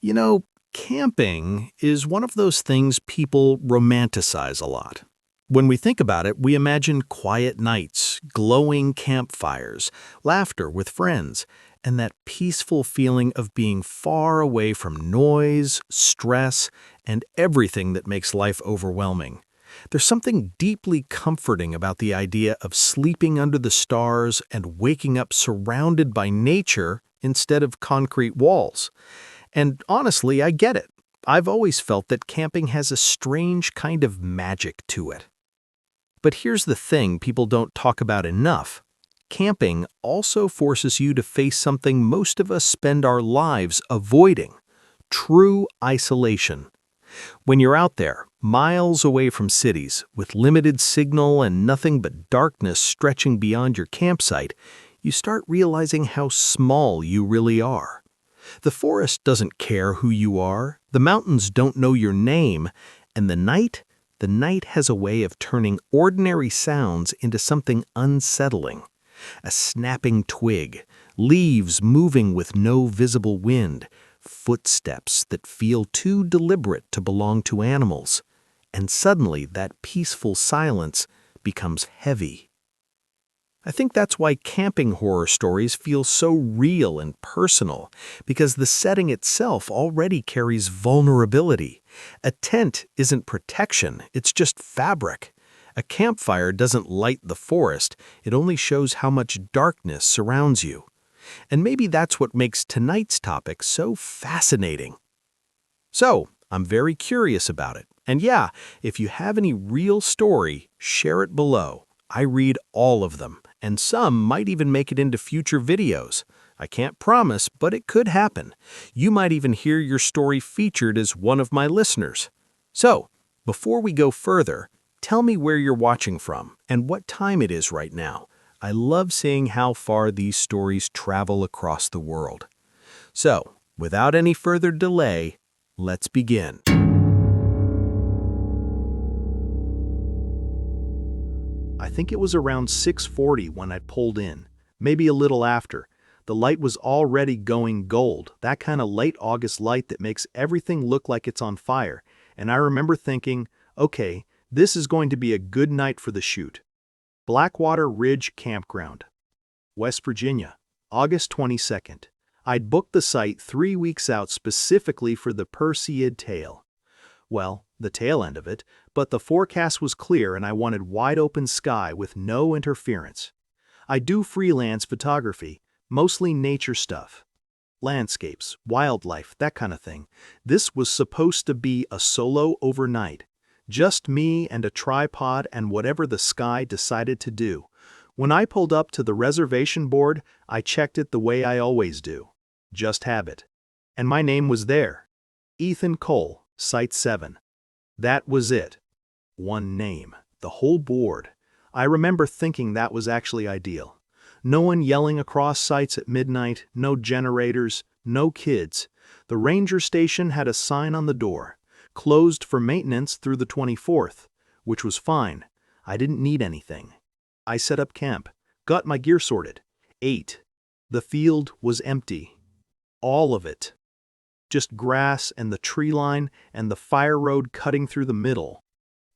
You know, camping is one of those things people romanticize a lot. When we think about it, we imagine quiet nights, glowing campfires, laughter with friends, and that peaceful feeling of being far away from noise, stress, and everything that makes life overwhelming. There's something deeply comforting about the idea of sleeping under the stars and waking up surrounded by nature instead of concrete walls. And honestly, I get it. I've always felt that camping has a strange kind of magic to it. But here's the thing people don't talk about enough. Camping also forces you to face something most of us spend our lives avoiding: true isolation. When you're out there, miles away from cities, with limited signal and nothing but darkness stretching beyond your campsite, you start realizing how small you really are. The forest doesn't care who you are, the mountains don't know your name, and the night has a way of turning ordinary sounds into something unsettling. A snapping twig, leaves moving with no visible wind, footsteps that feel too deliberate to belong to animals. And suddenly that peaceful silence becomes heavy. I think that's why camping horror stories feel so real and personal, because the setting itself already carries vulnerability. A tent isn't protection, it's just fabric. A campfire doesn't light the forest, it only shows how much darkness surrounds you. And maybe that's what makes tonight's topic so fascinating. So, I'm very curious about it. And yeah, if you have any real story, share it below. I read all of them, and some might even make it into future videos. I can't promise, but it could happen. You might even hear your story featured as one of my listeners. So, before we go further, tell me where you're watching from and what time it is right now. I love seeing how far these stories travel across the world. So, without any further delay, let's begin. I think it was around 6:40 when I pulled in, maybe a little after. The light was already going gold, that kind of late August light that makes everything look like it's on fire, and I remember thinking, okay, this is going to be a good night for the shoot. Blackwater Ridge Campground, West Virginia, August 22nd. I'd booked the site 3 weeks out specifically for the Perseid tale. Well, the tail end of it, but the forecast was clear and I wanted wide open sky with no interference. I do freelance photography, mostly nature stuff. Landscapes, wildlife, that kind of thing. This was supposed to be a solo overnight. Just me and a tripod and whatever the sky decided to do. When I pulled up to the reservation board, I checked it the way I always do. Just habit. And my name was there. Ethan Cole, Site 7. That was it. One name. The whole board. I remember thinking that was actually ideal. No one yelling across sites at midnight, no generators, no kids. The ranger station had a sign on the door. Closed for maintenance through the 24th, which was fine. I didn't need anything. I set up camp, got my gear sorted, ate. The field was empty. All of it. Just grass and the tree line and the fire road cutting through the middle.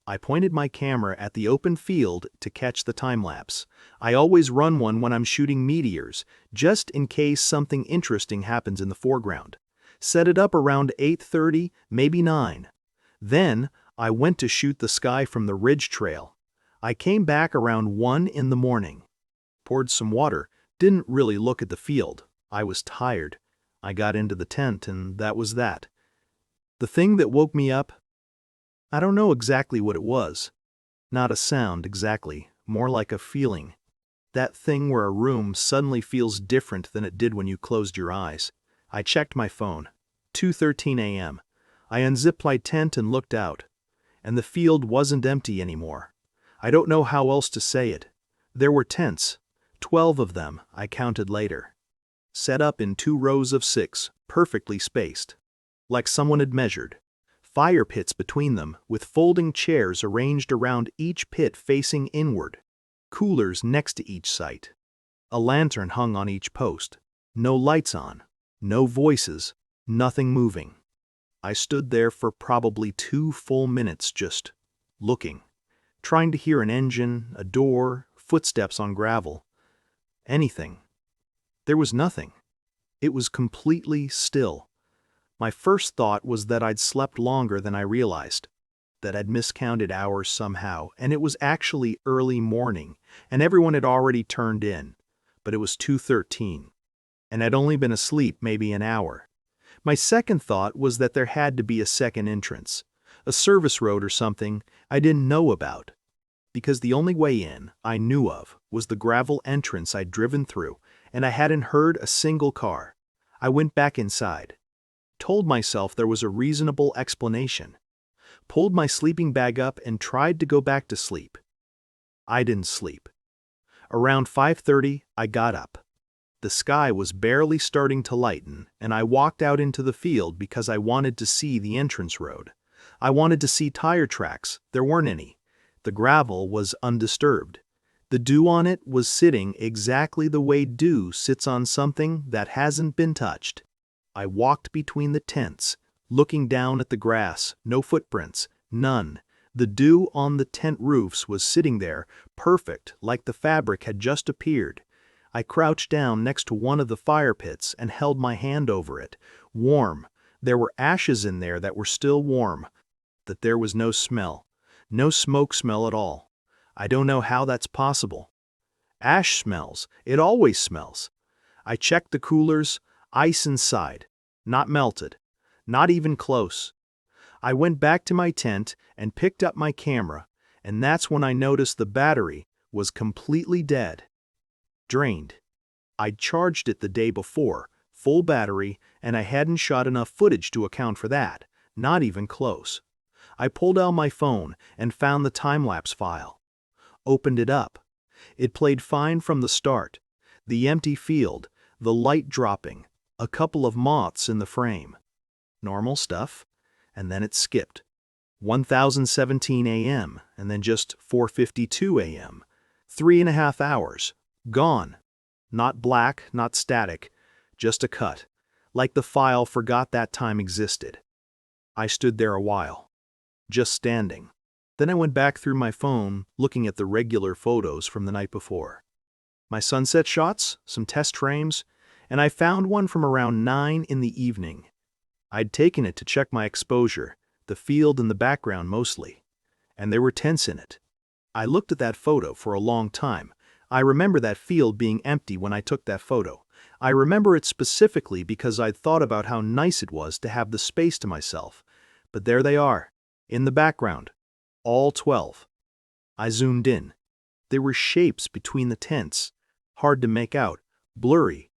I pointed my camera at the open field to catch the time-lapse. I always run one when I'm shooting meteors, just in case something interesting happens in the foreground. Set it up around 8:30, maybe 9. Then, I went to shoot the sky from the ridge trail. I came back around 1 in the morning. Poured some water, didn't really look at the field. I was tired. I got into the tent and that was that. The thing that woke me up? I don't know exactly what it was. Not a sound exactly, more like a feeling. That thing where a room suddenly feels different than it did when you closed your eyes. I checked my phone. 2:13 a.m. I unzipped my tent and looked out. And the field wasn't empty anymore. I don't know how else to say it. There were tents. 12 of them, I counted later. Set up in 2 rows of 6, perfectly spaced. Like someone had measured. Fire pits between them, with folding chairs arranged around each pit facing inward. Coolers next to each site. A lantern hung on each post. No lights on. No voices. Nothing moving. I stood there for probably 2 full minutes just looking, trying to hear an engine, a door, footsteps on gravel. Anything. There was nothing. It was completely still. My first thought was that I'd slept longer than I realized, that I'd miscounted hours somehow, and it was actually early morning, and everyone had already turned in, but it was 2:13, and I'd only been asleep maybe an hour. My second thought was that there had to be a second entrance, a service road or something I didn't know about, because the only way in I knew of was the gravel entrance I'd driven through, and I hadn't heard a single car. I went back inside, told myself there was a reasonable explanation, pulled my sleeping bag up and tried to go back to sleep. I didn't sleep. Around 5:30, I got up. The sky was barely starting to lighten, and I walked out into the field because I wanted to see the entrance road. I wanted to see tire tracks. There weren't any. The gravel was undisturbed. The dew on it was sitting exactly the way dew sits on something that hasn't been touched. I walked between the tents, looking down at the grass, no footprints, none. The dew on the tent roofs was sitting there, perfect, like the fabric had just appeared. I crouched down next to one of the fire pits and held my hand over it. Warm. There were ashes in there that were still warm. That there was no smell. No smoke smell at all. I don't know how that's possible. Ash smells. It always smells. I checked the coolers. Ice inside. Not melted. Not even close. I went back to my tent and picked up my camera, and that's when I noticed the battery was completely dead. Drained. I'd charged it the day before, full battery, and I hadn't shot enough footage to account for that, not even close. I pulled out my phone and found the time-lapse file. Opened it up. It played fine from the start. The empty field, the light dropping, a couple of moths in the frame. Normal stuff. And then it skipped. 1017 a.m. and then just 4:52 a.m. 3.5 hours. Gone. Not black, not static, just a cut, like the file forgot that time existed. I stood there a while, just standing. Then I went back through my phone, looking at the regular photos from the night before. My sunset shots, some test frames, and I found one from around 9 in the evening. I'd taken it to check my exposure, the field in the background mostly, and there were tents in it. I looked at that photo for a long time. I remember that field being empty when I took that photo. I remember it specifically because I'd thought about how nice it was to have the space to myself. But there they are, in the background, all 12. I zoomed in. There were shapes between the tents, hard to make out, blurry,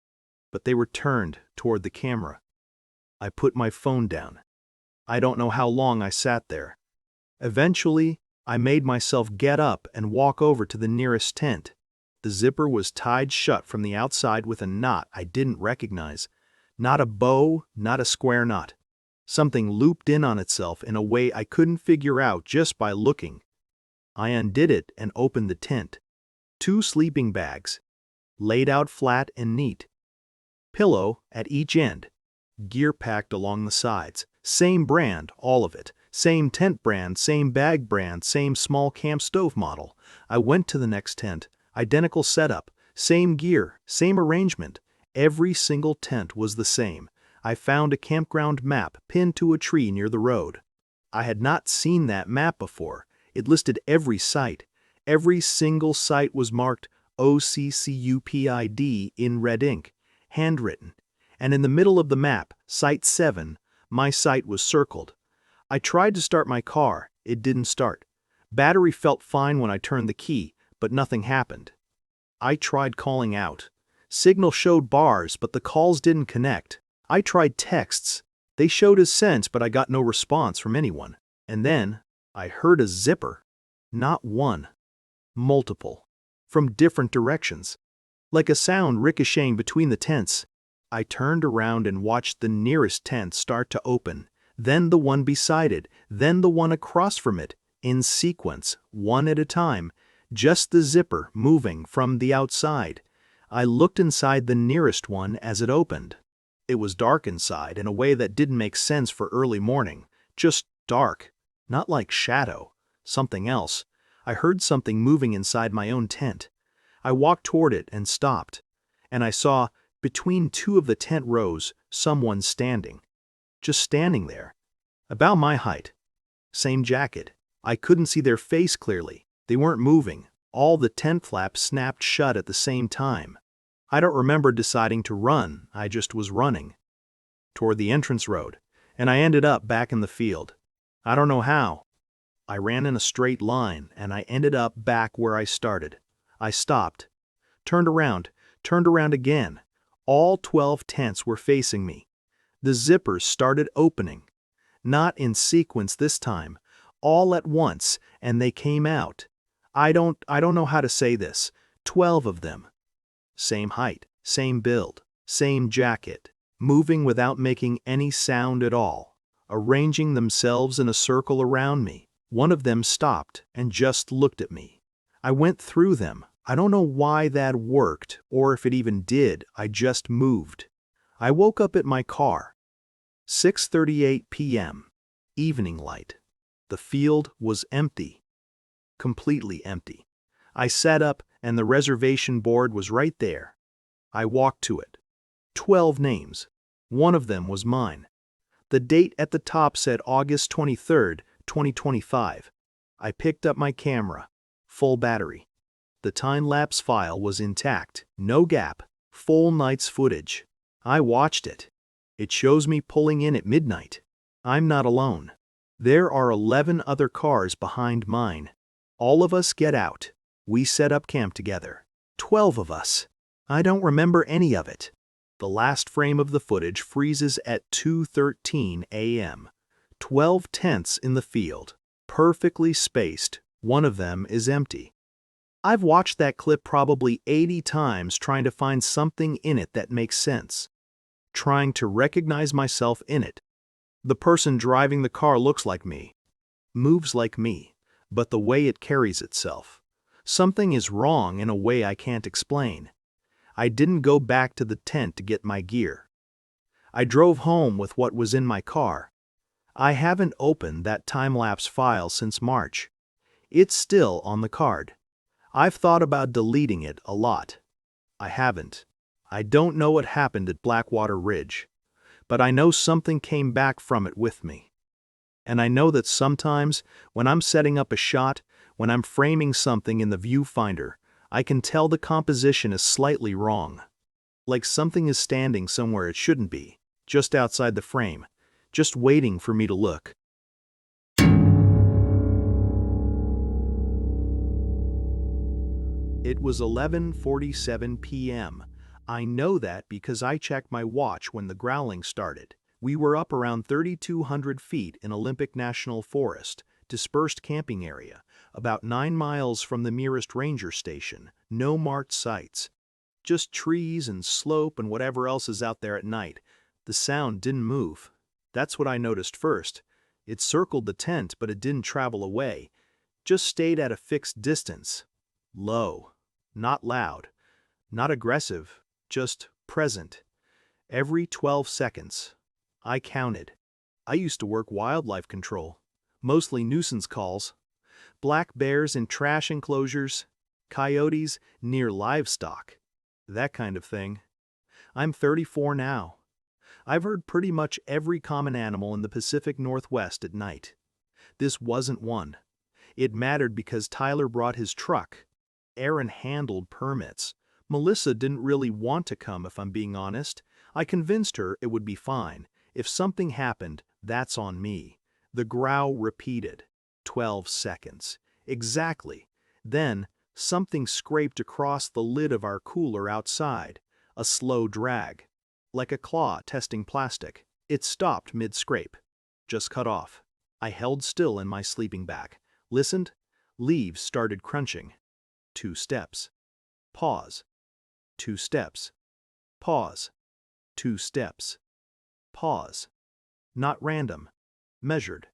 but they were turned toward the camera. I put my phone down. I don't know how long I sat there. Eventually, I made myself get up and walk over to the nearest tent. The zipper was tied shut from the outside with a knot I didn't recognize. Not a bow, not a square knot. Something looped in on itself in a way I couldn't figure out just by looking. I undid it and opened the tent. 2 sleeping bags, laid out flat and neat. Pillow at each end. Gear packed along the sides. Same brand, all of it. Same tent brand, same bag brand, same small camp stove model. I went to the next tent. Identical setup, same gear, same arrangement. Every single tent was the same. I found a campground map pinned to a tree near the road. I had not seen that map before. It listed every site. Every single site was marked OCCUPID in red ink, handwritten. And in the middle of the map, Site 7, my site was circled. I tried to start my car. It didn't start. Battery felt fine when I turned the key, but nothing happened. I tried calling out. Signal showed bars, but the calls didn't connect. I tried texts. They showed as sent, but I got no response from anyone. And then, I heard a zipper. Not one. Multiple. From different directions. Like a sound ricocheting between the tents. I turned around and watched the nearest tent start to open, then the one beside it, then the one across from it, in sequence, one at a time. Just the zipper moving from the outside. I looked inside the nearest one as it opened. It was dark inside in a way that didn't make sense for early morning. Just dark. Not like shadow. Something else. I heard something moving inside my own tent. I walked toward it and stopped. And I saw, between two of the tent rows, someone standing. Just standing there. About my height. Same jacket. I couldn't see their face clearly. They weren't moving. All the tent flaps snapped shut at the same time. I don't remember deciding to run, I just was running. Toward the entrance road, and I ended up back in the field. I don't know how. I ran in a straight line, and I ended up back where I started. I stopped. Turned around again. All 12 tents were facing me. The zippers started opening. Not in sequence this time. All at once, and they came out. I don't know how to say this. 12 of them. Same height, same build, same jacket, moving without making any sound at all, arranging themselves in a circle around me. One of them stopped and just looked at me. I went through them. I don't know why that worked, or if it even did. I just moved. I woke up at my car. 6:38 p.m. Evening light. The field was empty. Completely empty. I sat up and the reservation board was right there. I walked to it. 12 names. One of them was mine. The date at the top said August 23rd, 2025. I picked up my camera. Full battery. The time-lapse file was intact. No gap. Full night's footage. I watched it. It shows me pulling in at midnight. I'm not alone. There are 11 other cars behind mine. All of us get out. We set up camp together. 12 of us. I don't remember any of it. The last frame of the footage freezes at 2:13 a.m. 12 tents in the field. Perfectly spaced. One of them is empty. I've watched that clip probably 80 times trying to find something in it that makes sense. Trying to recognize myself in it. The person driving the car looks like me. Moves like me. But the way it carries itself. Something is wrong in a way I can't explain. I didn't go back to the tent to get my gear. I drove home with what was in my car. I haven't opened that time-lapse file since March. It's still on the card. I've thought about deleting it a lot. I haven't. I don't know what happened at Blackwater Ridge. But I know something came back from it with me. And I know that sometimes, when I'm setting up a shot, when I'm framing something in the viewfinder, I can tell the composition is slightly wrong. Like something is standing somewhere it shouldn't be, just outside the frame, just waiting for me to look. It was 11:47 p.m. I know that because I checked my watch when the growling started. We were up around 3,200 feet in Olympic National Forest, dispersed camping area, about 9 miles from the nearest ranger station, no marked sites. Just trees and slope and whatever else is out there at night. The sound didn't move. That's what I noticed first. It circled the tent, but it didn't travel away. Just stayed at a fixed distance. Low. Not loud. Not aggressive. Just present. Every 12 seconds. I counted. I used to work wildlife control. Mostly nuisance calls. Black bears in trash enclosures. Coyotes near livestock. That kind of thing. I'm 34 now. I've heard pretty much every common animal in the Pacific Northwest at night. This wasn't one. It mattered because Tyler brought his truck. Aaron handled permits. Melissa didn't really want to come, if I'm being honest. I convinced her it would be fine. If something happened, that's on me. The growl repeated. 12 seconds. Exactly. Then, something scraped across the lid of our cooler outside. A slow drag. Like a claw testing plastic. It stopped mid-scrape. Just cut off. I held still in my sleeping bag. Listened. Leaves started crunching. 2 steps. Pause. 2 steps. Pause. 2 steps. Pause. Not random. Measured.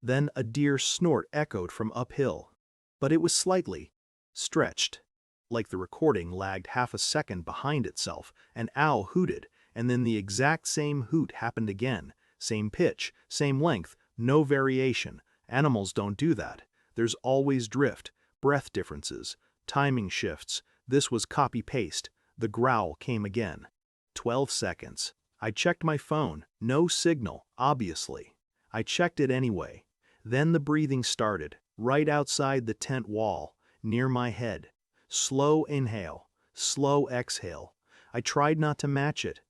Then a deer snort echoed from uphill. But it was slightly stretched. Like the recording lagged half a second behind itself, an owl hooted, and then the exact same hoot happened again. Same pitch, same length, no variation. Animals don't do that. There's always drift, breath differences, timing shifts. This was copy-paste. The growl came again. 12 seconds. I checked my phone. No signal, obviously. I checked it anyway. Then the breathing started, right outside the tent wall, near my head. Slow inhale, slow exhale. I tried not to match it.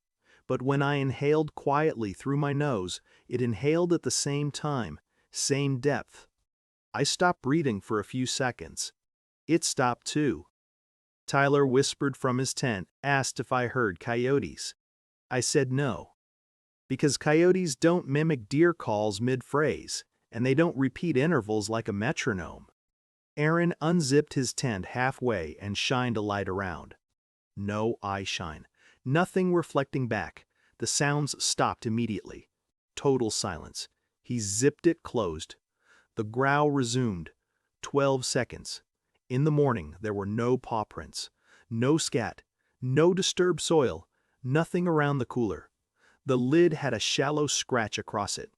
But when I inhaled quietly through my nose, it inhaled at the same time, same depth. I stopped breathing for a few seconds. It stopped too. Tyler whispered from his tent, asked if I heard coyotes. I said no. Because coyotes don't mimic deer calls mid-phrase, and they don't repeat intervals like a metronome. Aaron unzipped his tent halfway and shined a light around. No eye shine. Nothing reflecting back. The sounds stopped immediately. Total silence. He zipped it closed. The growl resumed. 12 seconds. In the morning, there were no paw prints, no scat, no disturbed soil, nothing around the cooler. The lid had a shallow scratch across it,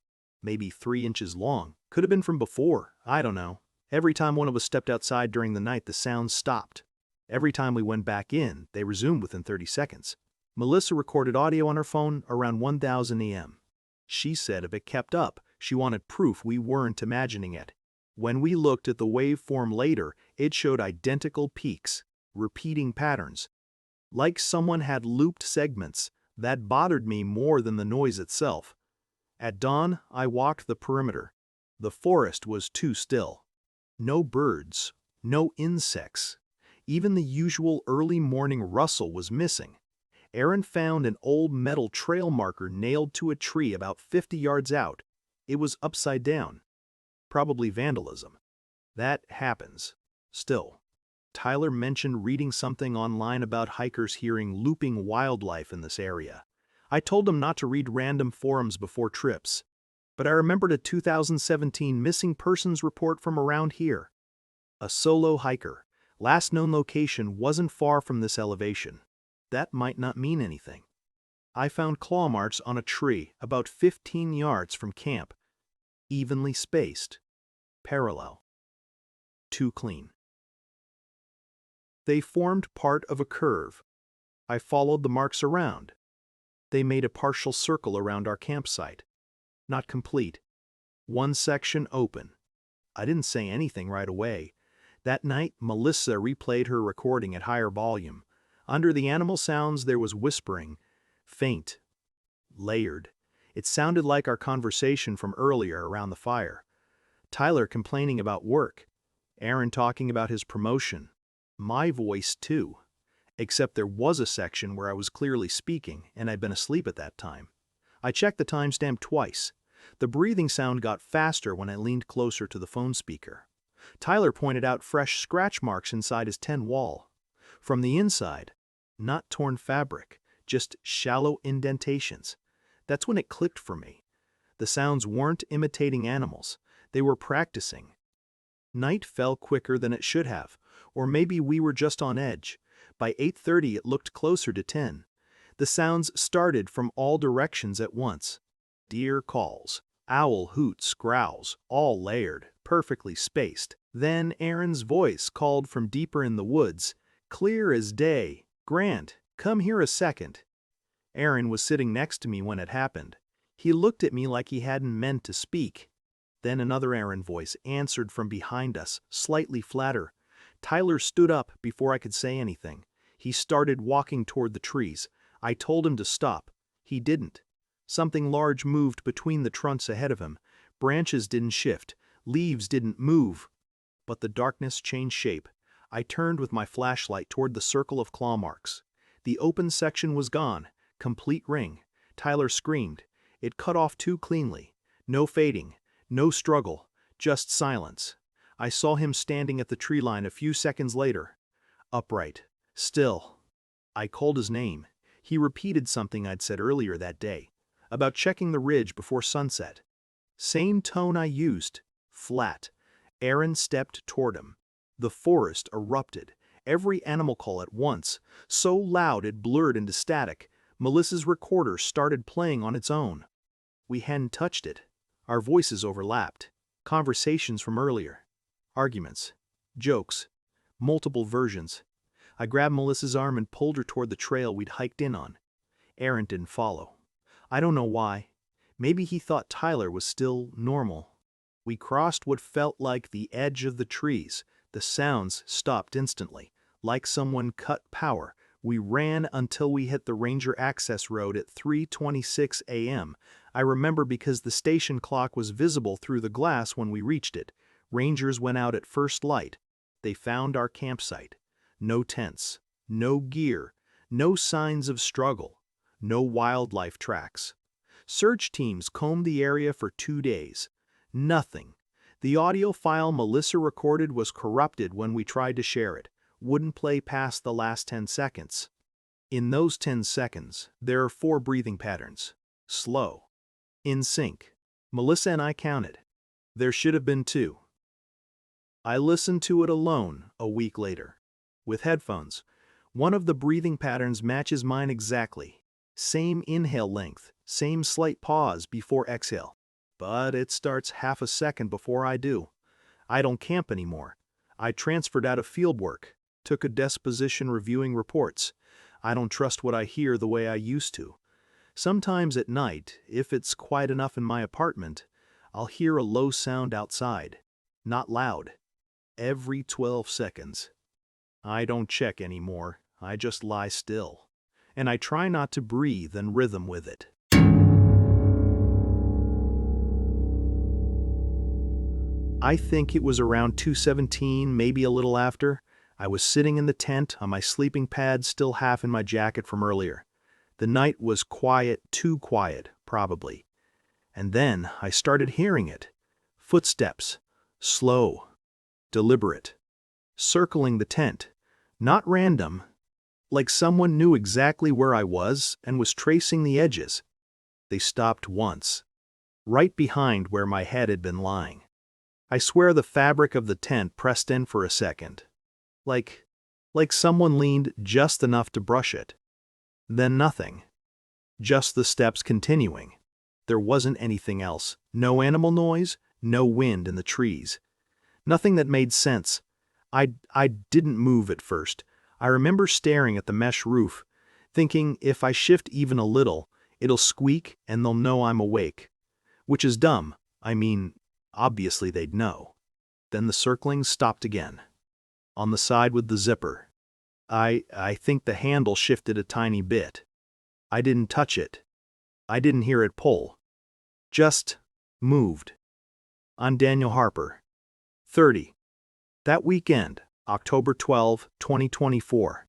maybe 3 inches long. Could have been from before, I don't know. Every time one of us stepped outside during the night, the sounds stopped. Every time we went back in, they resumed within 30 seconds. Melissa recorded audio on her phone around 1000 AM. She said if it kept up, she wanted proof we weren't imagining it. When we looked at the waveform later, it showed identical peaks, repeating patterns. Like someone had looped segments. That bothered me more than the noise itself. At dawn, I walked the perimeter. The forest was too still. No birds, no insects. Even the usual early morning rustle was missing. Aaron found an old metal trail marker nailed to a tree about 50 yards out. It was upside down. Probably vandalism. That happens. Still. Tyler mentioned reading something online about hikers hearing looping wildlife in this area. I told him not to read random forums before trips. But I remembered a 2017 missing persons report from around here. A solo hiker. Last known location wasn't far from this elevation. That might not mean anything. I found claw marks on a tree about 15 yards from camp. Evenly spaced. Parallel. Too clean. They formed part of a curve. I followed the marks around. They made a partial circle around our campsite. Not complete. One section open. I didn't say anything right away. That night, Melissa replayed her recording at higher volume. Under the animal sounds, there was whispering. Faint. Layered. It sounded like our conversation from earlier around the fire. Tyler complaining about work. Aaron talking about his promotion. My voice, too. Except there was a section where I was clearly speaking, and I'd been asleep at that time. I checked the timestamp twice. The breathing sound got faster when I leaned closer to the phone speaker. Tyler pointed out fresh scratch marks inside his tent wall. From the inside, not torn fabric, just shallow indentations. That's when it clicked for me. The sounds weren't imitating animals. They were practicing. Night fell quicker than it should have, or maybe we were just on edge. By 8:30 it looked closer to 10. The sounds started from all directions at once. Deer calls, owl hoots, growls, all layered, perfectly spaced. Then Aaron's voice called from deeper in the woods, clear as day. Grant, come here a second. Aaron was sitting next to me when it happened. He looked at me like he hadn't meant to speak. Then another Aaron voice answered from behind us, slightly flatter. Tyler stood up before I could say anything. He started walking toward the trees. I told him to stop. He didn't. Something large moved between the trunks ahead of him. Branches didn't shift. Leaves didn't move. But the darkness changed shape. I turned with my flashlight toward the circle of claw marks. The open section was gone. Complete ring. Tyler screamed. It cut off too cleanly. No fading. No struggle. Just silence. I saw him standing at the tree line a few seconds later. Upright. Still. I called his name. He repeated something I'd said earlier that day, about checking the ridge before sunset. Same tone I used. Flat. Aaron stepped toward him. The forest erupted. Every animal call at once, so loud it blurred into static. Melissa's recorder started playing on its own. We hadn't touched it. Our voices overlapped. Conversations from earlier. Arguments. Jokes. Multiple versions. I grabbed Melissa's arm and pulled her toward the trail we'd hiked in on. Aaron didn't follow. I don't know why. Maybe he thought Tyler was still normal. We crossed what felt like the edge of the trees. The sounds stopped instantly. Like someone cut power. We ran until we hit the Ranger Access Road at 3:26 a.m. I remember because the station clock was visible through the glass when we reached it. Rangers went out at first light. They found our campsite. No tents, no gear, no signs of struggle, no wildlife tracks. Search teams combed the area for 2 days. Nothing. The audio file Melissa recorded was corrupted when we tried to share it. Wouldn't play past the last 10 seconds. In those 10 seconds, there are 4 breathing patterns. Slow. In sync. Melissa and I counted. There should have been 2. I listened to it alone a week later. With headphones. One of the breathing patterns matches mine exactly. Same inhale length, same slight pause before exhale. But it starts half a second before I do. I don't camp anymore. I transferred out of field work, took a desk position reviewing reports. I don't trust what I hear the way I used to. Sometimes at night, if it's quiet enough in my apartment, I'll hear a low sound outside. Not loud. Every 12 seconds. I don't check anymore. I just lie still. And I try not to breathe in rhythm with it. I think it was around 2:17, maybe a little after. I was sitting in the tent on my sleeping pad, still half in my jacket from earlier. The night was quiet, too quiet, probably. And then I started hearing it. Footsteps. Slow. Deliberate. Circling the tent. Not random. Like someone knew exactly where I was and was tracing the edges. They stopped once. Right behind where my head had been lying. I swear the fabric of the tent pressed in for a second. Like someone leaned just enough to brush it. Then nothing. Just the steps continuing. There wasn't anything else. No animal noise, no wind in the trees. Nothing that made sense. I didn't move at first. I remember staring at the mesh roof, thinking if I shift even a little, it'll squeak and they'll know I'm awake. Which is dumb. I mean, obviously they'd know. Then the circling stopped again. On the side with the zipper. I think the handle shifted a tiny bit. I didn't touch it. I didn't hear it pull. Just moved. I'm Daniel Harper. 30. That weekend, October 12, 2024.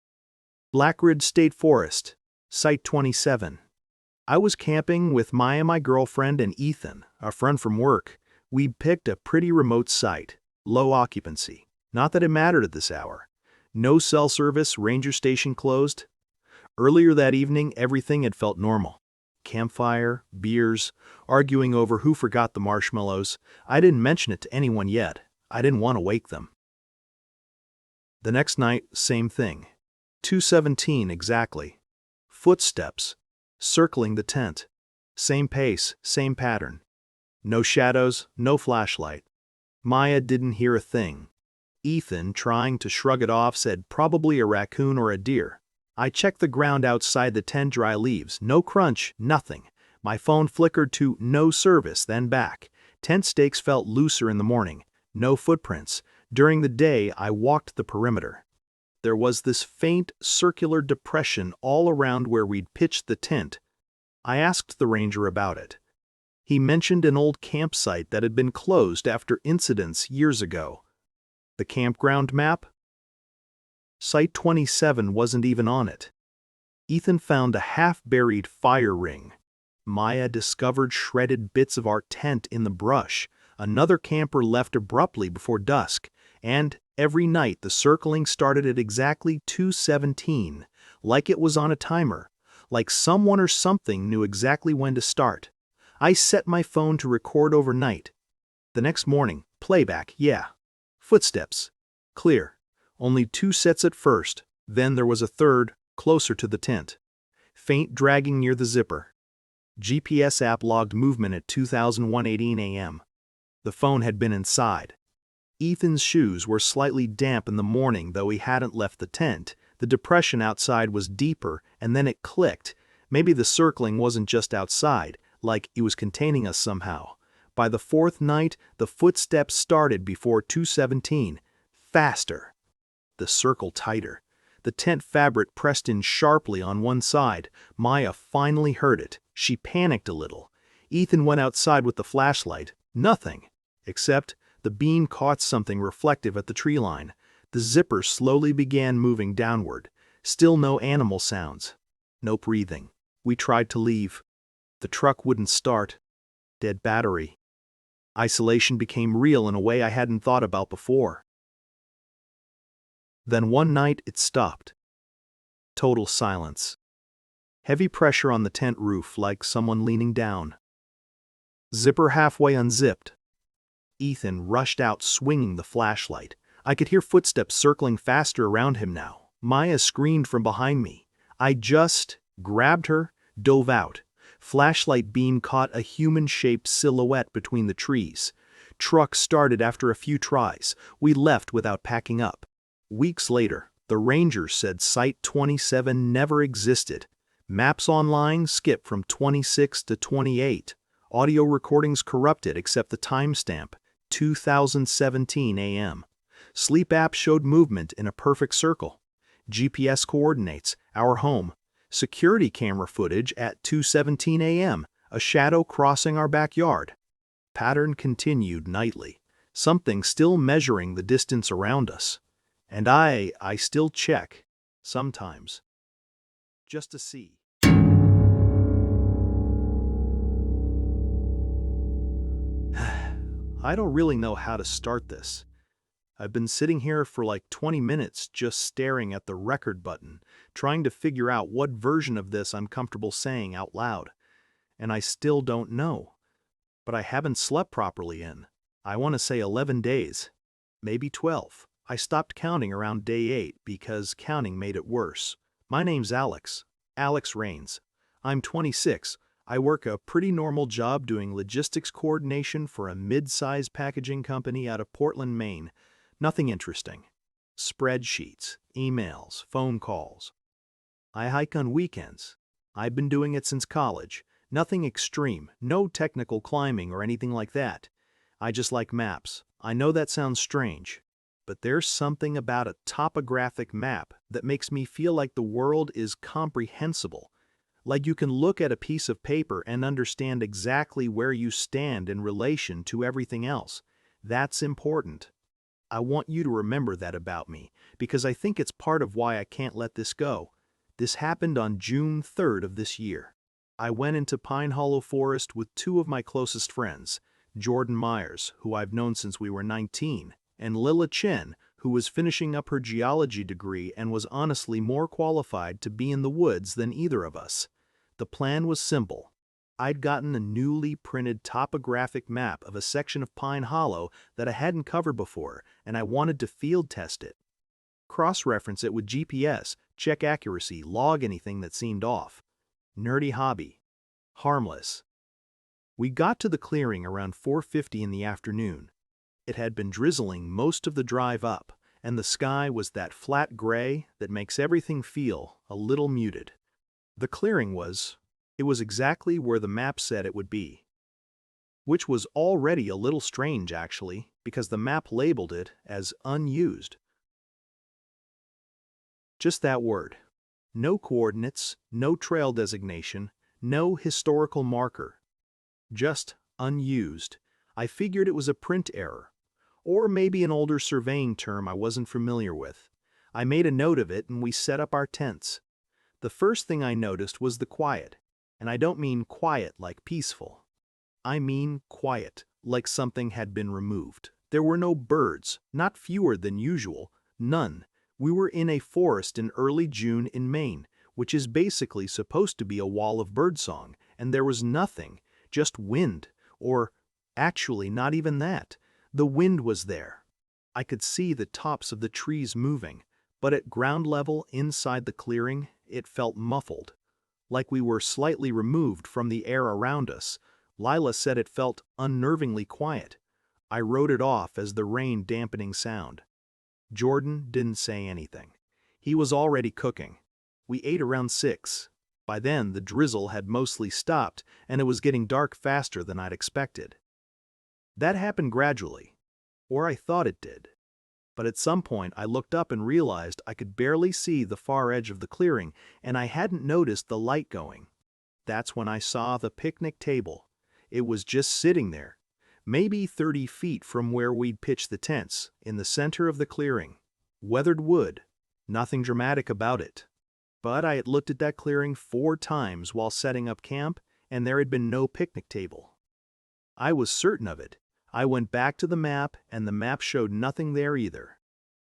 Blackridge State Forest, Site 27. I was camping with Maya, my girlfriend, and Ethan, a friend from work. We picked a pretty remote site, low occupancy. Not that it mattered at this hour. No cell service, ranger station closed. Earlier that evening, everything had felt normal. Campfire, beers, arguing over who forgot the marshmallows. I didn't mention it to anyone yet. I didn't want to wake them. The next night, same thing. 2:17 exactly. Footsteps. Circling the tent. Same pace, same pattern. No shadows, no flashlight. Maya didn't hear a thing. Ethan, trying to shrug it off, said probably a raccoon or a deer. I checked the ground outside the tent, dry leaves. No crunch, nothing. My phone flickered to no service, then back. Tent stakes felt looser in the morning. No footprints. During the day, I walked the perimeter. There was this faint, circular depression all around where we'd pitched the tent. I asked the ranger about it. He mentioned an old campsite that had been closed after incidents years ago. The campground map? Site 27 wasn't even on it. Ethan found a half-buried fire ring. Maya discovered shredded bits of our tent in the brush. Another camper left abruptly before dusk. And every night the circling started at exactly 2:17, like it was on a timer, like someone or something knew exactly when to start. I set my phone to record overnight. The next morning, playback, yeah. Footsteps. Clear. Only 2 sets at first, then there was a third, closer to the tent. Faint dragging near the zipper. GPS app logged movement at 2118 a.m. The phone had been inside. Ethan's shoes were slightly damp in the morning, though he hadn't left the tent. The depression outside was deeper, and then it clicked. Maybe the circling wasn't just outside, like it was containing us somehow. By the fourth night, the footsteps started before 217. Faster. The circle tighter. The tent fabric pressed in sharply on one side. Maya finally heard it. She panicked a little. Ethan went outside with the flashlight. Nothing. Except the beam caught something reflective at the tree line. The zipper slowly began moving downward. Still no animal sounds. No breathing. We tried to leave. The truck wouldn't start. Dead battery. Isolation became real in a way I hadn't thought about before. Then one night it stopped. Total silence. Heavy pressure on the tent roof, like someone leaning down. Zipper halfway unzipped. Ethan rushed out swinging the flashlight. I could hear footsteps circling faster around him now. Maya screamed from behind me. I just grabbed her, dove out. Flashlight beam caught a human-shaped silhouette between the trees. Truck started after a few tries. We left without packing up. Weeks later, the rangers said Site 27 never existed. Maps online skipped from 26 to 28. Audio recordings corrupted except the timestamp, 2017 a.m. Sleep app showed movement in a perfect circle. GPS coordinates, our home. Security camera footage at 2:17 a.m., a shadow crossing our backyard. Pattern continued nightly, something still measuring the distance around us. And I still check, sometimes, just to see. I don't really know how to start this. I've been sitting here for like 20 minutes just staring at the record button, trying to figure out what version of this I'm comfortable saying out loud. And I still don't know. But I haven't slept properly in, I want to say 11 days, maybe 12. I stopped counting around day 8 because counting made it worse. My name's Alex Rains. I'm 26. I work a pretty normal job doing logistics coordination for a mid-sized packaging company out of Portland, Maine. Nothing interesting. Spreadsheets, emails, phone calls. I hike on weekends. I've been doing it since college. Nothing extreme, no technical climbing or anything like that. I just like maps. I know that sounds strange, but there's something about a topographic map that makes me feel like the world is comprehensible. Like you can look at a piece of paper and understand exactly where you stand in relation to everything else. That's important. I want you to remember that about me, because I think it's part of why I can't let this go. This happened on June 3rd of this year. I went into Pine Hollow Forest with 2 of my closest friends, Jordan Myers, who I've known since we were 19, and Lila Chen, who was finishing up her geology degree and was honestly more qualified to be in the woods than either of us. The plan was simple. I'd gotten a newly printed topographic map of a section of Pine Hollow that I hadn't covered before, and I wanted to field test it. Cross-reference it with GPS, check accuracy, log anything that seemed off. Nerdy hobby. Harmless. We got to the clearing around 4:50 in the afternoon. It had been drizzling most of the drive up, and the sky was that flat gray that makes everything feel a little muted. The clearing was exactly where the map said it would be. Which was already a little strange, actually, because the map labeled it as unused. Just that word. No coordinates, no trail designation, no historical marker. Just unused. I figured it was a print error. Or maybe an older surveying term I wasn't familiar with. I made a note of it and we set up our tents. The first thing I noticed was the quiet. And I don't mean quiet like peaceful. I mean quiet, like something had been removed. There were no birds, not fewer than usual, none. We were in a forest in early June in Maine, which is basically supposed to be a wall of birdsong, and there was nothing, just wind, or actually not even that. The wind was there. I could see the tops of the trees moving, but at ground level inside the clearing, it felt muffled. like we were slightly removed from the air around us. Lila said it felt unnervingly quiet. I wrote it off as the rain dampening sound. Jordan didn't say anything. He was already cooking. We ate around 6. By then, the drizzle had mostly stopped, and it was getting dark faster than I'd expected. That happened gradually, or I thought it did. But at some point, I looked up and realized I could barely see the far edge of the clearing, and I hadn't noticed the light going. That's when I saw the picnic table. It was just sitting there, maybe 30 feet from where we'd pitched the tents, in the center of the clearing. Weathered wood, nothing dramatic about it. But I had looked at that clearing 4 times while setting up camp, and there had been no picnic table. I was certain of it. I went back to the map, and the map showed nothing there either.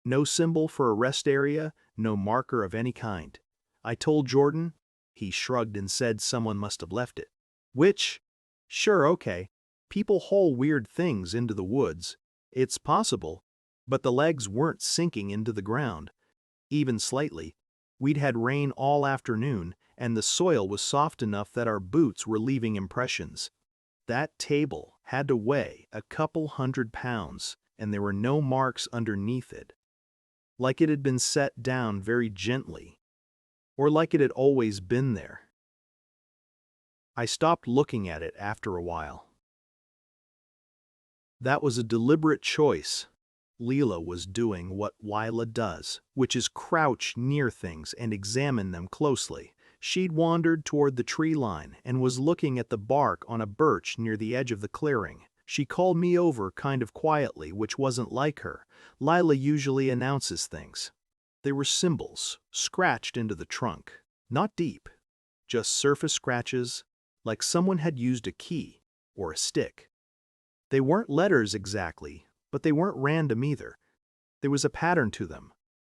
No symbol for a rest area, no marker of any kind. I told Jordan. He shrugged and said someone must have left it. Which, sure, okay. People haul weird things into the woods. It's possible, but the legs weren't sinking into the ground, even slightly. We'd had rain all afternoon, and the soil was soft enough that our boots were leaving impressions. That table had to weigh a couple 100 pounds, and there were no marks underneath it. Like it had been set down very gently, or like it had always been there. I stopped looking at it after a while. That was a deliberate choice. Lila was doing what Lila does, which is crouch near things and examine them closely. She'd wandered toward the tree line and was looking at the bark on a birch near the edge of the clearing. She called me over kind of quietly, which wasn't like her. Lila usually announces things. There were symbols scratched into the trunk, not deep, just surface scratches, like someone had used a key or a stick. They weren't letters exactly, but they weren't random either. There was a pattern to them,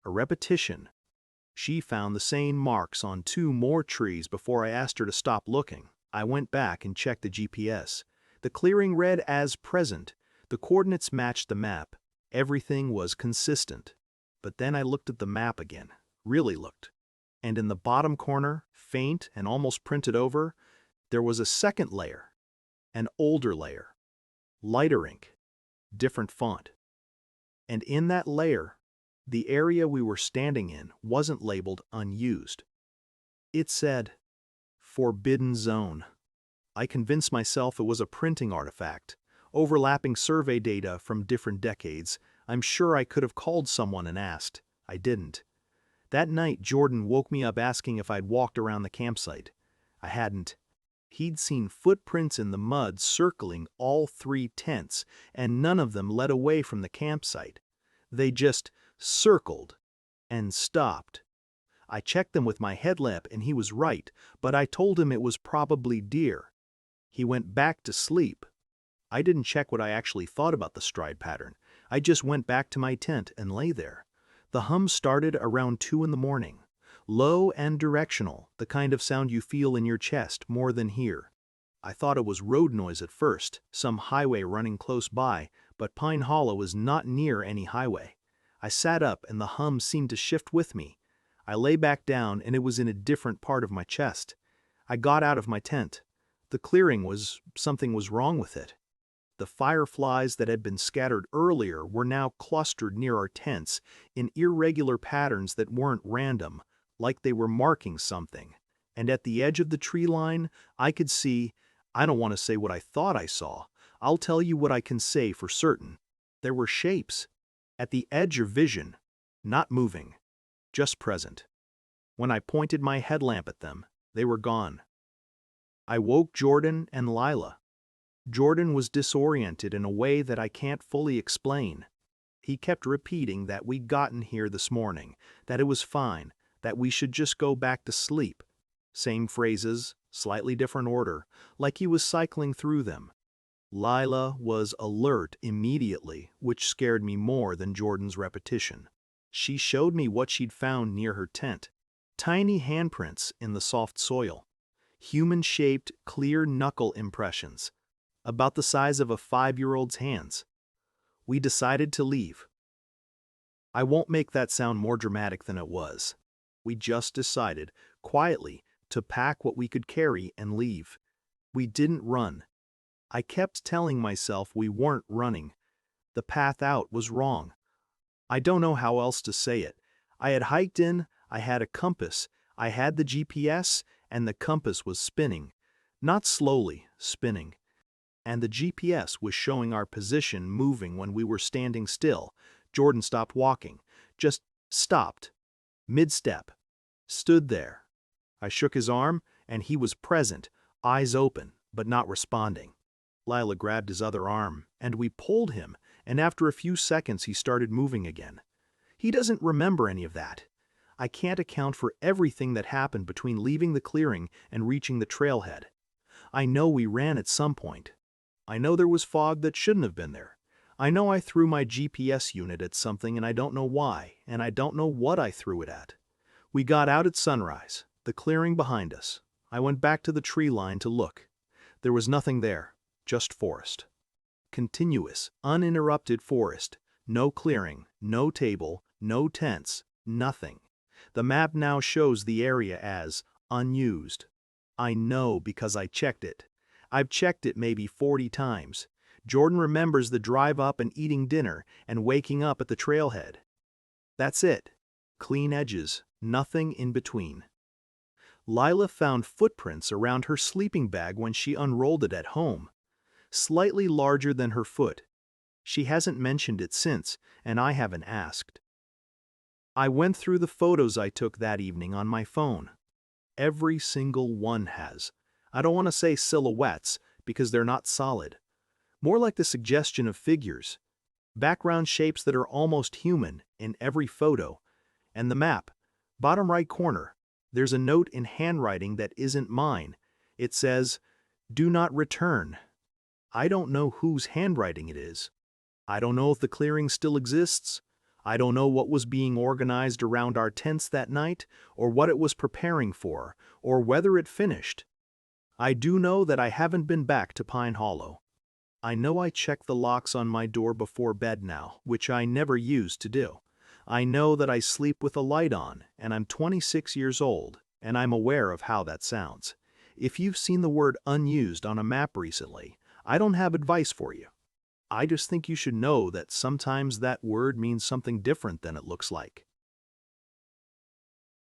a repetition. She found the same marks on 2 more trees before I asked her to stop looking. I went back and checked the GPS. The clearing read as present. The coordinates matched the map. Everything was consistent. But then I looked at the map again, really looked. And in the bottom corner, faint and almost printed over, there was a second layer, an older layer, lighter ink, different font. And in that layer, the area we were standing in wasn't labeled unused. It said, Forbidden Zone. I convinced myself it was a printing artifact, overlapping survey data from different decades. I'm sure I could have called someone and asked. I didn't. That night, Jordan woke me up asking if I'd walked around the campsite. I hadn't. He'd seen footprints in the mud circling all 3 tents, and none of them led away from the campsite. They just circled and stopped. I checked them with my headlamp and he was right, but I told him it was probably deer. He went back to sleep. I didn't check what I actually thought about the stride pattern. I just went back to my tent and lay there. The hum started around 2 in the morning. Low and directional, the kind of sound you feel in your chest more than hear. I thought it was road noise at first, some highway running close by, but Pine Hollow is not near any highway. I sat up and the hum seemed to shift with me. I lay back down and it was in a different part of my chest. I got out of my tent. The clearing something was wrong with it. The fireflies that had been scattered earlier were now clustered near our tents in irregular patterns that weren't random, like they were marking something. And at the edge of the tree line, I could see, I don't want to say what I thought I saw. I'll tell you what I can say for certain. There were shapes. At the edge of vision, not moving, just present. When I pointed my headlamp at them, they were gone. I woke Jordan and Lila. Jordan was disoriented in a way that I can't fully explain. He kept repeating that we'd gotten here this morning, that it was fine, that we should just go back to sleep. Same phrases, slightly different order, like he was cycling through them. Lila was alert immediately, which scared me more than Jordan's repetition. She showed me what she'd found near her tent. Tiny handprints in the soft soil. Human-shaped, clear knuckle impressions, about the size of a 5-year-old's hands. We decided to leave. I won't make that sound more dramatic than it was. We just decided, quietly, to pack what we could carry and leave. We didn't run. I kept telling myself we weren't running. The path out was wrong. I don't know how else to say it. I had hiked in, I had a compass, I had the GPS, and the compass was spinning. Not slowly, spinning. And the GPS was showing our position moving when we were standing still. Jordan stopped walking. Just stopped. Mid-step. Stood there. I shook his arm, and he was present, eyes open, but not responding. Lila grabbed his other arm, and we pulled him, and after a few seconds he started moving again. He doesn't remember any of that. I can't account for everything that happened between leaving the clearing and reaching the trailhead. I know we ran at some point. I know there was fog that shouldn't have been there. I know I threw my GPS unit at something and I don't know why, and I don't know what I threw it at. We got out at sunrise, the clearing behind us. I went back to the tree line to look. There was nothing there, just forest. Continuous, uninterrupted forest. No clearing, no table, no tents, nothing. The map now shows the area as unused. I know because I checked it. I've checked it maybe 40 times. Jordan remembers the drive up and eating dinner and waking up at the trailhead. That's it. Clean edges, nothing in between. Lila found footprints around her sleeping bag when she unrolled it at home. Slightly larger than her foot. She hasn't mentioned it since, and I haven't asked. I went through the photos I took that evening on my phone. Every single one has. I don't want to say silhouettes, because they're not solid. More like the suggestion of figures. Background shapes that are almost human in every photo. And the map, bottom right corner, there's a note in handwriting that isn't mine. It says, "Do not return." I don't know whose handwriting it is. I don't know if the clearing still exists. I don't know what was being organized around our tents that night, or what it was preparing for, or whether it finished. I do know that I haven't been back to Pine Hollow. I know I check the locks on my door before bed now, which I never used to do. I know that I sleep with a light on, and I'm 26 years old, and I'm aware of how that sounds. If you've seen the word unused on a map recently, I don't have advice for you. I just think you should know that sometimes that word means something different than it looks like.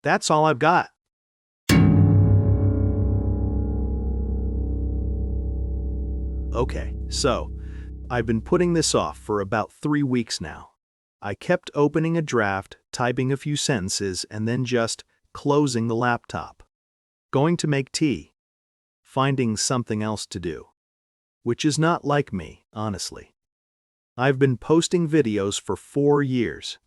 That's all I've got. Okay, so I've been putting this off for about 3 weeks now. I kept opening a draft, typing a few sentences, and then just closing the laptop. Going to make tea. Finding something else to do. Which is not like me, honestly. I've been posting videos for 4 years.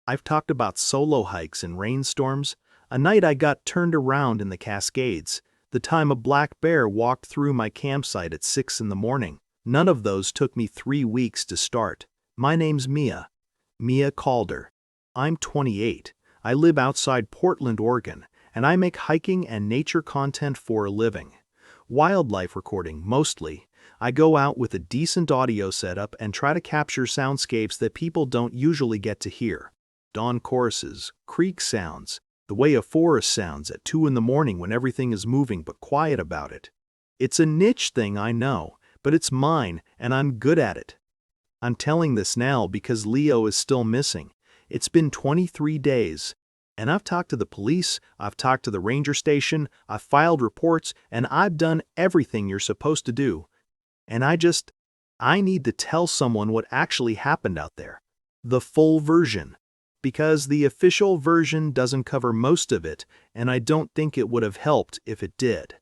I've talked about solo hikes in rainstorms, a night I got turned around in the Cascades, the time a black bear walked through my campsite at 6 in the morning. None of those took me 3 weeks to start. My name's Mia. Mia Calder. I'm 28. I live outside Portland, Oregon, and I make hiking and nature content for a living. Wildlife recording, mostly. I go out with a decent audio setup and try to capture soundscapes that people don't usually get to hear. Dawn choruses, creek sounds, the way a forest sounds at 2 in the morning when everything is moving but quiet about it. It's a niche thing, I know, but it's mine and I'm good at it. I'm telling this now because Leo is still missing. It's been 23 days. And I've talked to the police, I've talked to the ranger station, I've filed reports, and I've done everything you're supposed to do. And I need to tell someone what actually happened out there. The full version. Because the official version doesn't cover most of it, and I don't think it would have helped if it did.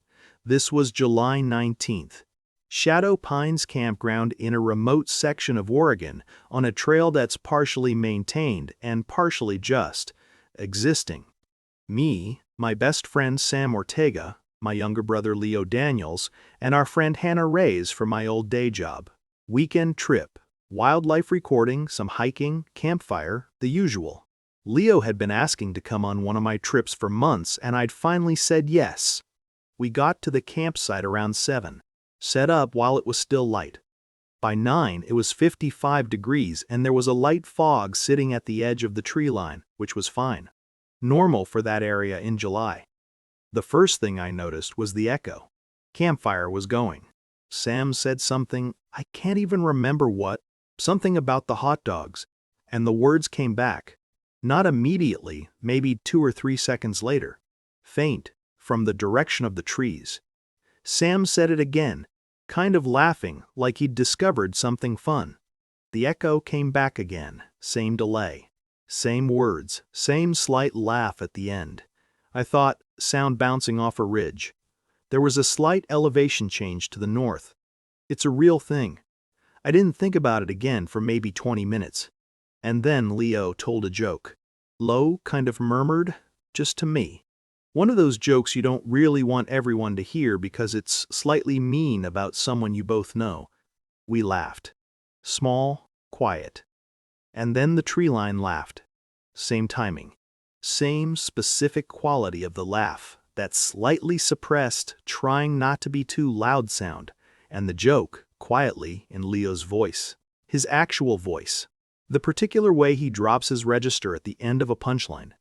This was July 19th. Shadow Pines Campground in a remote section of Oregon on a trail that's partially maintained and partially just existing. Me, my best friend Sam Ortega, my younger brother Leo Daniels, and our friend Hannah Reyes from my old day job. Weekend trip, wildlife recording, some hiking, campfire, the usual. Leo had been asking to come on one of my trips for months and I'd finally said yes. We got to the campsite around 7, set up while it was still light. By 9 it was 55 degrees and there was a light fog sitting at the edge of the tree line, which was fine. Normal for that area in July. The first thing I noticed was the echo. Campfire was going. Sam said something, I can't even remember what, something about the hot dogs, and the words came back. Not immediately, maybe 2 or 3 seconds later. Faint, from the direction of the trees. Sam said it again, kind of laughing like he'd discovered something fun. The echo came back again, same delay. Same words, same slight laugh at the end. I thought, sound bouncing off a ridge. There was a slight elevation change to the north. It's a real thing. I didn't think about it again for maybe 20 minutes. And then Leo told a joke. Low, kind of murmured, just to me. One of those jokes you don't really want everyone to hear because it's slightly mean about someone you both know. We laughed. Small, quiet. And then the tree line laughed. Same timing. Same specific quality of the laugh, that slightly suppressed, trying not to be too loud sound. And the joke, quietly, in Leo's voice. His actual voice. The particular way he drops his register at the end of a punchline.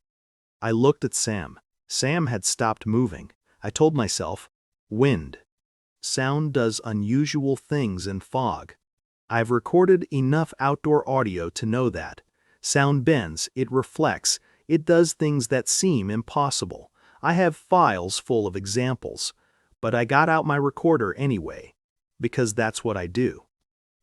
I looked at Sam. Sam had stopped moving. I told myself, wind. Sound does unusual things in fog. I've recorded enough outdoor audio to know that. Sound bends, it reflects, it does things that seem impossible. I have files full of examples. But I got out my recorder anyway. Because that's what I do.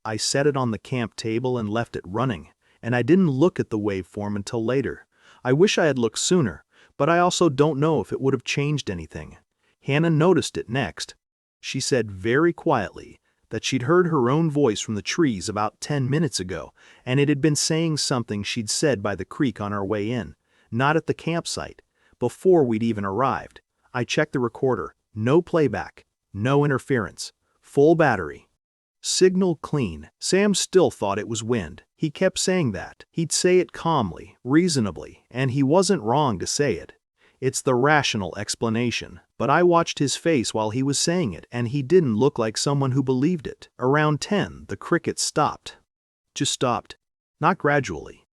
I set it on the camp table and left it running. And I didn't look at the waveform until later. I wish I had looked sooner, but I also don't know if it would have changed anything. Hannah noticed it next. She said very quietly that she'd heard her own voice from the trees about 10 minutes ago, and it had been saying something she'd said by the creek on our way in, not at the campsite, before we'd even arrived. I checked the recorder. No playback, no interference, full battery. Signal clean. Sam still thought it was wind. He kept saying that. He'd say it calmly, reasonably, and he wasn't wrong to say it. It's the rational explanation, but I watched his face while he was saying it, and he didn't look like someone who believed it. Around 10, the crickets stopped. Just stopped. Not gradually.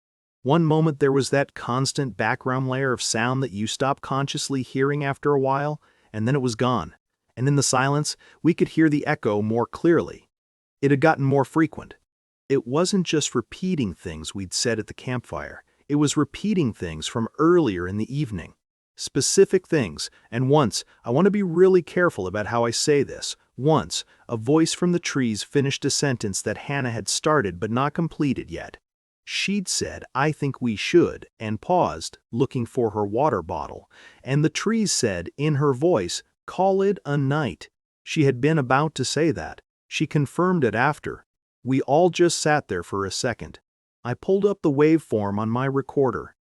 One moment there was that constant background layer of sound that you stop consciously hearing after a while, and then it was gone. And in the silence, we could hear the echo more clearly. It had gotten more frequent. It wasn't just repeating things we'd said at the campfire. It was repeating things from earlier in the evening. Specific things, and once, I want to be really careful about how I say this, once, a voice from the trees finished a sentence that Hannah had started but not completed yet. She'd said, I think we should, and paused, looking for her water bottle, and the trees said, in her voice, call it a night. She had been about to say that. She confirmed it after. We all just sat there for a second. I pulled up the waveform on my recorder.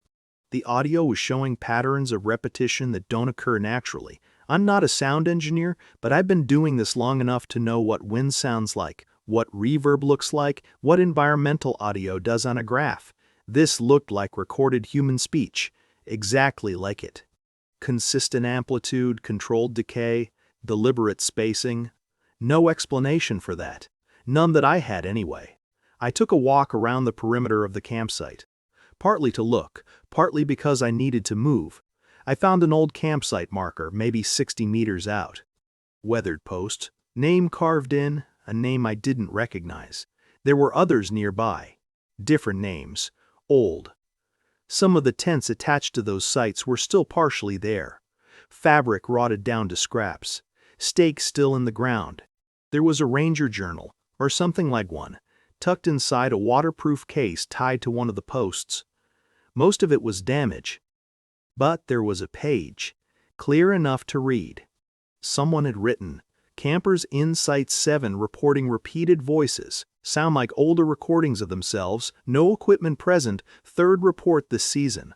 The audio was showing patterns of repetition that don't occur naturally. I'm not a sound engineer, but I've been doing this long enough to know what wind sounds like, what reverb looks like, what environmental audio does on a graph. This looked like recorded human speech, exactly like it. Consistent amplitude, controlled decay, deliberate spacing. No explanation for that. None that I had anyway. I took a walk around the perimeter of the campsite. Partly to look, partly because I needed to move. I found an old campsite marker, maybe 60 meters out. Weathered post, name carved in, a name I didn't recognize. There were others nearby. Different names. Old. Some of the tents attached to those sites were still partially there. Fabric rotted down to scraps. Stakes still in the ground. There was a ranger journal, or something like one, tucked inside a waterproof case tied to one of the posts. Most of it was damage. But there was a page, clear enough to read. Someone had written, Campers in Site 7 reporting repeated voices, sound like older recordings of themselves, no equipment present, third report this season.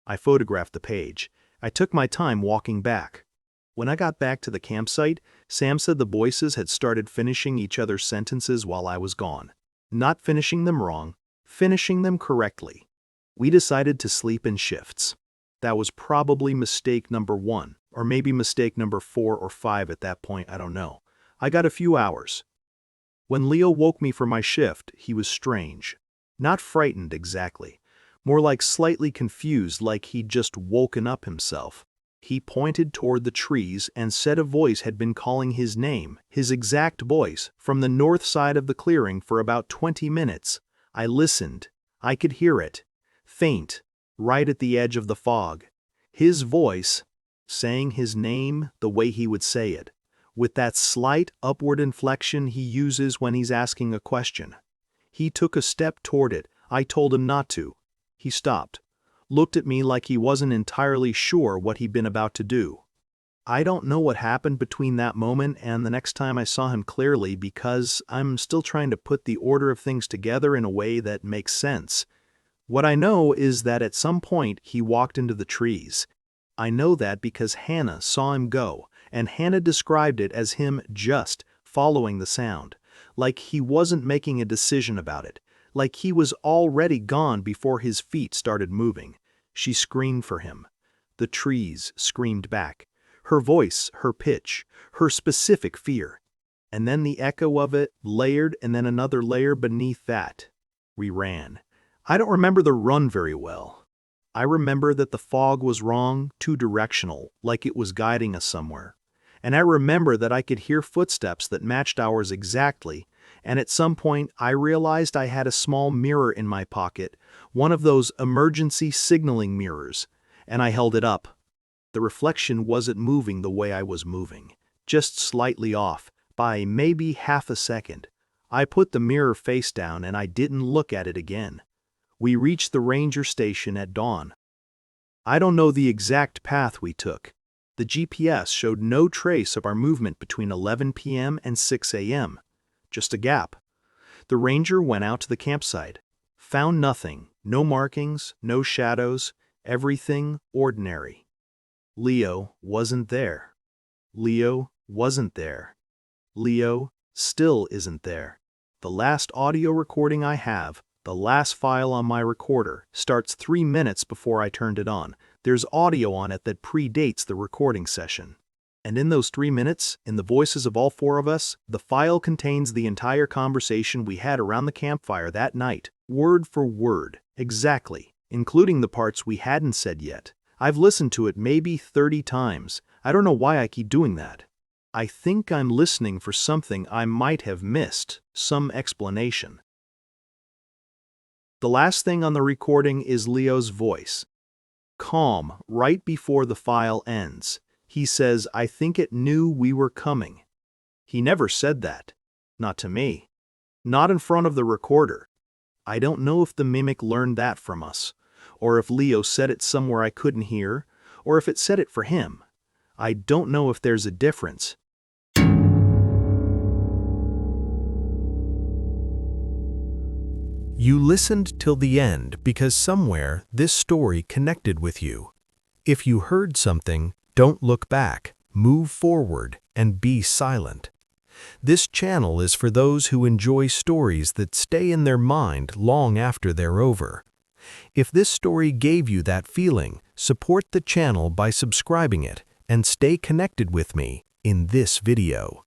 I photographed the page. I took my time walking back. When I got back to the campsite, Sam said the voices had started finishing each other's sentences while I was gone. Not finishing them wrong, finishing them correctly. We decided to sleep in shifts. That was probably mistake number 1, or maybe mistake number 4 or 5 at that point, I don't know. I got a few hours. When Leo woke me for my shift, he was strange. Not frightened exactly, more like slightly confused, like he'd just woken up himself. He pointed toward the trees and said a voice had been calling his name, his exact voice, from the north side of the clearing for about 20 minutes. I listened. I could hear it. Faint, right at the edge of the fog. His voice, saying his name the way he would say it, with that slight upward inflection he uses when he's asking a question. He took a step toward it. I told him not to. He stopped, looked at me like he wasn't entirely sure what he'd been about to do. I don't know what happened between that moment and the next time I saw him clearly because I'm still trying to put the order of things together in a way that makes sense. What I know is that at some point he walked into the trees. I know that because Hannah saw him go, and Hannah described it as him just following the sound, like he wasn't making a decision about it, like he was already gone before his feet started moving. She screamed for him. The trees screamed back. Her voice, her pitch, her specific fear. And then the echo of it layered and then another layer beneath that. We ran. I don't remember the run very well. I remember that the fog was wrong, too directional, like it was guiding us somewhere. And I remember that I could hear footsteps that matched ours exactly, and at some point I realized I had a small mirror in my pocket, one of those emergency signaling mirrors, and I held it up. The reflection wasn't moving the way I was moving, just slightly off, by maybe half a second. I put the mirror face down and I didn't look at it again. We reached the ranger station at dawn. I don't know the exact path we took. The GPS showed no trace of our movement between 11 p.m. and 6 a.m. Just a gap. The ranger went out to the campsite. Found nothing. No markings, no shadows, everything ordinary. Leo wasn't there. Leo wasn't there. Leo still isn't there. The last audio recording I have, the last file on my recorder, starts 3 minutes before I turned it on. There's audio on it that predates the recording session. And in those 3 minutes, in the voices of all 4 of us, the file contains the entire conversation we had around the campfire that night, word for word, exactly, including the parts we hadn't said yet. I've listened to it maybe 30 times. I don't know why I keep doing that. I think I'm listening for something I might have missed, some explanation. The last thing on the recording is Leo's voice. Calm, right before the file ends. He says, "I think it knew we were coming." He never said that. Not to me. Not in front of the recorder. I don't know if the mimic learned that from us, or if Leo said it somewhere I couldn't hear, or if it said it for him. I don't know if there's a difference. You listened till the end because somewhere this story connected with you. If you heard something, don't look back, move forward, and be silent. This channel is for those who enjoy stories that stay in their mind long after they're over. If this story gave you that feeling, support the channel by subscribing it and stay connected with me in this video.